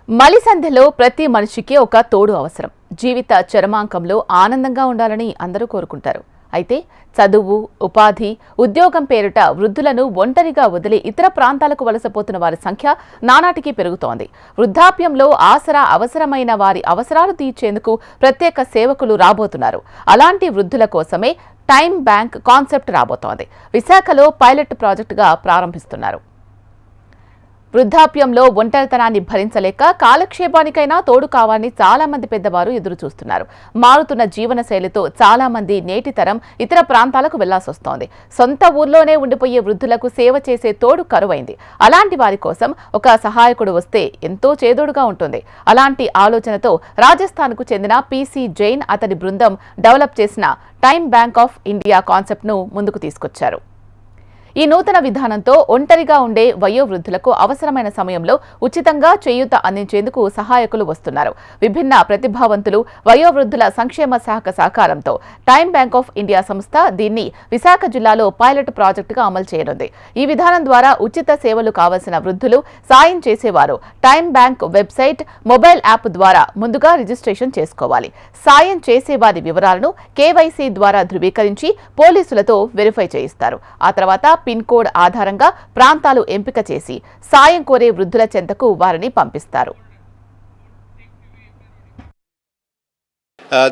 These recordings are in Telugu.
మలిసంధ్యలో ప్రతి మనిషికి ఒక తోడు అవసరం. జీవిత చరమాంకంలో ఆనందంగా ఉండాలని అందరూ కోరుకుంటారు. అయితే చదువు, ఉపాధి, ఉద్యోగం పేరిట వృద్ధులను ఒంటరిగా వదిలి ఇతర ప్రాంతాలకు వలసపోతున్న వారి సంఖ్య నానాటికి పెరుగుతోంది. వృద్ధాప్యంలో ఆసరా అవసరమైన వారి అవసరాలు తీర్చేందుకు ప్రత్యేక సేవకులు రాబోతున్నారు. అలాంటి వృద్ధుల కోసమే టైమ్ బ్యాంక్ కాన్సెప్ట్ రాబోతోంది. విశాఖలో పైలట్ ప్రాజెక్టుగా ప్రారంభిస్తున్నారు. వృద్ధాప్యంలో ఒంటరితనాన్ని భరించలేక కాలక్షేపానికైనా తోడు కావాలని చాలా మంది పెద్దవారు ఎదురు చూస్తున్నారు. మారుతున్న జీవన శైలితో చాలా మంది నేటి తరం ఇతర ప్రాంతాలకు వెళ్లాల్సొస్తోంది. సొంత ఊర్లోనే ఉండిపోయే వృద్ధులకు సేవ చేసే తోడు కరువైంది. అలాంటి వారి కోసం ఒక సహాయకుడు వస్తే ఎంతో చేదోడుగా ఉంటుంది. అలాంటి ఆలోచనతో రాజస్థాన్కు చెందిన పీసీ జైన్ అతని బృందం డెవలప్ చేసిన టైమ్ బ్యాంక్ ఆఫ్ ఇండియా కాన్సెప్ట్ను ముందుకు తీసుకొచ్చారు. ఈ నూతన విధానంతో ఒంటరిగా ఉండే వయోవృద్ధులకు అవసరమైన సమయంలో ఉచితంగా చేయూత అందించేందుకు సహాయకులు వస్తున్నారు. విభిన్న ప్రతిభావంతులు వయోవృద్ధుల సంక్షేమ శాఖ సహకారంతో టైమ్ బ్యాంక్ ఆఫ్ ఇండియా సంస్థ దీన్ని విశాఖ జిల్లాలో పైలట్ ప్రాజెక్టుగా అమలు చేయనుంది. ఈ విధానం ద్వారా ఉచిత సేవలు కావాల్సిన వృద్ధులు, సాయం చేసేవారు time bank website, mobile app ద్వారా ముందుగా రిజిస్ట్రేషన్ చేసుకోవాలి. సాయం చేసేవారి వివరాలను కేవైసీ ద్వారా ధృవీకరించి పోలీసులతో వెరిఫై చేయిస్తారు. ఆ తర్వాత పిన్ కోడ్ ఆధారంగా ప్రాంతాలు ఎంపిక చేసి సాయం కోరే వృద్ధుల చెంతకు వారిని పంపిస్తారు.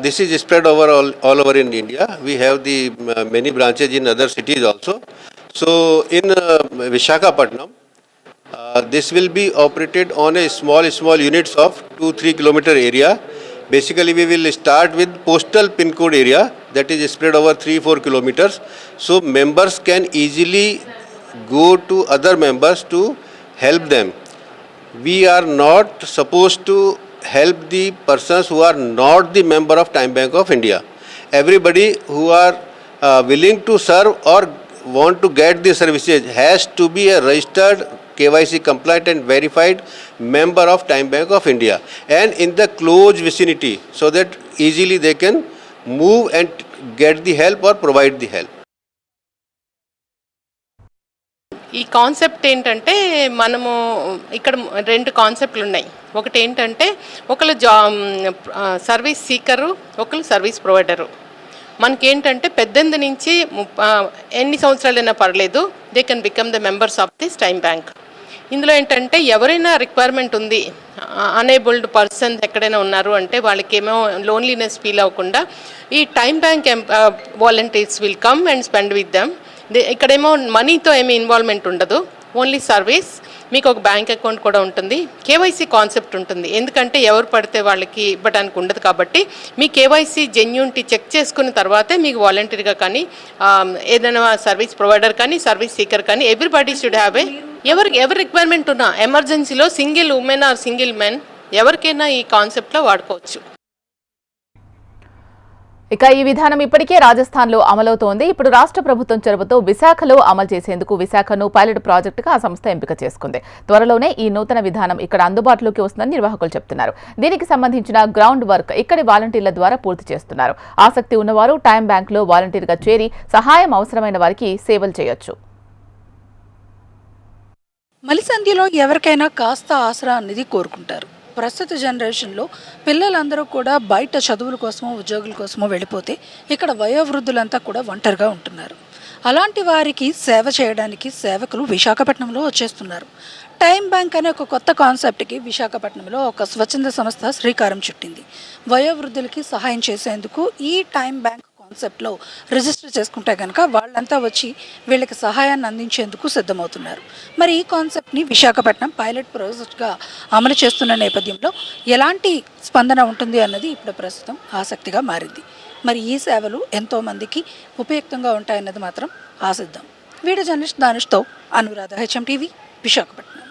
This is spread all over in India. We have the many branches in other cities also. So in Visakhapatnam, this will be operated on a small units of 2-3 kilometer area. Basically, we will start with postal pin code area that is spread over 3-4 kilometers. So members can easily go to other members to help them. We are not supposed to help the persons who are not the member of Time Bank of India. Everybody who are willing to serve or want to get the services has to be a registered KYC compliant and verified member of Time Bank of India and in the close vicinity so that easily they can move and get the help or provide the help. ఈ కాన్సెప్ట్ ఏంటంటే మనము ఇక్కడ రెండు కాన్సెప్ట్లు ఉన్నాయి. ఒకటి ఏంటంటే ఒకళ్ళు సర్వీస్ సీకరు, ఒకళ్ళు సర్వీస్ ప్రొవైడరు. మనకేంటంటే 18 నుంచి ఎన్ని సంవత్సరాలైనా పర్లేదు, they can become the members of this time bank. ఇందులో ఏంటంటే ఎవరైనా రిక్వైర్మెంట్ ఉంది, అనేబుల్డ్ పర్సన్స్ ఎక్కడైనా ఉన్నారు అంటే వాళ్ళకేమో లోన్లీనెస్ ఫీల్ అవ్వకుండా ఈ time bank volunteers will come and spend with them. ఇక్కడేమో మనీతో ఏమీ ఇన్వాల్వ్మెంట్ ఉండదు, ఓన్లీ సర్వీస్. మీకు ఒక బ్యాంక్ అకౌంట్ కూడా ఉంటుంది, కేవైసీ కాన్సెప్ట్ ఉంటుంది. ఎందుకంటే ఎవరు పడితే వాళ్ళకి ఇవ్వడానికి ఉండదు కాబట్టి మీ కేవైసీ జెన్యూనిటీ చెక్ చేసుకున్న తర్వాతే మీకు వాలంటీర్గా కానీ ఏదైనా సర్వీస్ ప్రొవైడర్ కానీ సర్వీస్ సీకర్ కానీ ఎవ్రీబడి షుడ్ హ్యావ్ ఎవరి రిక్వైర్మెంట్ ఉన్నా ఎమర్జెన్సీలో single women or single men ఎవరికైనా ఈ కాన్సెప్ట్లో వాడుకోవచ్చు. ఇక ఈ విధానం ఇప్పటికే రాజస్థాన్లో అమలవుతోంది. ఇప్పుడు రాష్ట్ర ప్రభుత్వం చొరవతో విశాఖలో అమలు చేసేందుకు విశాఖను పైలట్ ప్రాజెక్టుగా ఆ సంస్థ ఎంపిక చేసుకుంది. త్వరలోనే ఈ నూతన విధానం ఇక్కడ అందుబాటులోకి వస్తుందని నిర్వాహకులు చెబుతున్నారు. దీనికి సంబంధించిన గ్రౌండ్ వర్క్ ఇక్కడి వాలంటీర్ల ద్వారా పూర్తి చేస్తున్నారు. ఆసక్తి ఉన్నవారు టైమ్ బ్యాంక్లో వాలంటీర్గా చేరి సహాయం అవసరమైన వారికి సేవలు చేయొచ్చు. మలిసంధ్యలో ఎవరికైనా కాస్త ఆసరా అనేది కోరుకుంటారు. ప్రస్తుత జనరేషన్లో పిల్లలందరూ కూడా బయట చదువుల కోసమో ఉద్యోగుల కోసమో వెళ్ళిపోతే ఇక్కడ వయోవృద్ధులంతా కూడా ఒంటరిగా ఉంటున్నారు. అలాంటి వారికి సేవ చేయడానికి సేవకులు విశాఖపట్నంలో వచ్చేస్తున్నారు. టైమ్ బ్యాంక్ అనే ఒక కొత్త కాన్సెప్ట్కి విశాఖపట్నంలో ఒక స్వచ్ఛంద సంస్థ శ్రీకారం చుట్టింది. వయోవృద్ధులకి సహాయం చేసేందుకు ఈ టైమ్ బ్యాంక్ కాన్సెప్ట్లో రిజిస్టర్ చేసుకుంటే కనుక వాళ్ళంతా వచ్చి వీళ్ళకి సహాయాన్ని అందించేందుకు సిద్ధమవుతున్నారు. మరి ఈ కాన్సెప్ట్ని విశాఖపట్నం పైలట్ ప్రాజెక్ట్గా అమలు చేస్తున్న నేపథ్యంలో ఎలాంటి స్పందన ఉంటుంది అన్నది ఇప్పుడు ప్రస్తుతం ఆసక్తిగా మారింది. మరి ఈ సేవలు ఎంతోమందికి ఉపయుక్తంగా ఉంటాయన్నది మాత్రం ఆశిద్దాం. వీడియో జర్నలిస్ట్ దానిష్తో అనురాధ, HM TV, విశాఖపట్నం.